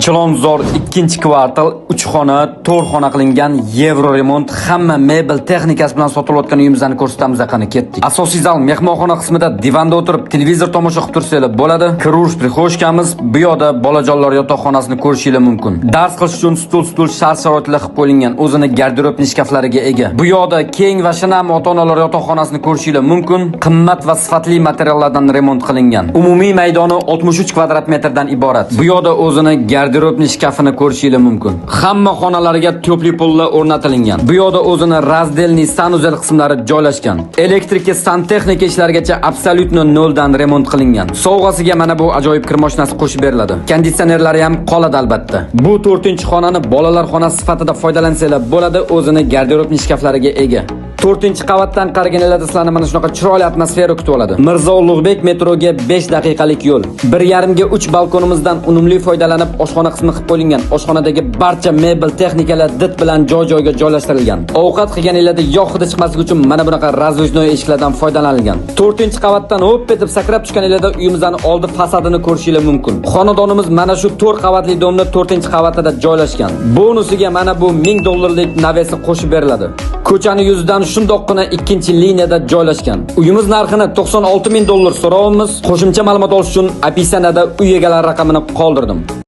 Chilonzor 2-kvartal 3 xona, 4 xona qilingan Yevro remont hamma mebel texnikasi bilan sotilayotgan uyimizni ko'rsatamiz qani ketdik. Asosiy zal mehmonxona qismida divanda o'tirib televizor tomosha qilib tursangiz bo'ladi. Kirush prixoshkamiz, bu yoqda bolajonlar yotoqxonasini ko'rishingiz mumkin. Dars qilish uchun stul shart-sharoitlar qilib qo'yilgan, o'zini garderob shkaflariga ega. Bu yoqda keng va shinam ota-onalar yotoqxonasini ko'rishingiz mumkin. Qimmat va sifatli materiallardan remont qilingan. Umumiy maydoni 63 kvadrat metrdan iborat. Bu yoqda o'zini garderobni shkafini ko'rishingiz mumkin. Hamma xonalariga topli pollar o'rnatilgan. Bu yoqda o'zini razdelniy sanuzel qismlari joylashgan. Elektrika, santexnika ishlarigacha absolyutno noldan remont qilingan. Sovg'asiga mana bu ajoyib kir mashinasi qo'shib beriladi. Konditsionerlari ham qoladi albatta. Bu 4-xonani bolalar xonasi sifatida foydalansanglar bo'ladi, o'zini garderobni shkaflariga ega. 4-qavatdan qaraganlarda sizlarni mana shunaqa chiroyli atmosfera kutib oladi. Mirzo Ulug'bek metroga 5 daqiqalik yo'l. 1,5 ga 3 balkonimizdan unumli foydalanib oshxona qismi qilib qo'yilgan. Oshxonadagi barcha mebel texnikalar dit bilan joy-joyga joylashtirilgan. Ovqat qilganinglarda yog' hidi chiqmasligi uchun mana bunaqa razdvoy eshiklardan foydalanilgan. 4-qavatdan hop etib sakrab tushganinglarda uyimizning oldi fasadini ko'rishingiz mumkin. Xonadonimiz mana shu 4 qavatli domni 4-qavatida joylashgan. Bonusiga mana bu $1000 navesi qo'shib beriladi. Ko'chani yuzidan shundoqqina 2-liniyada joylashgan. Uyimiz narxini $96,000 so'rayapmiz. Qo'shimcha ma'lumot olish uchun opisaniyada uy egalari raqamini qoldirdim.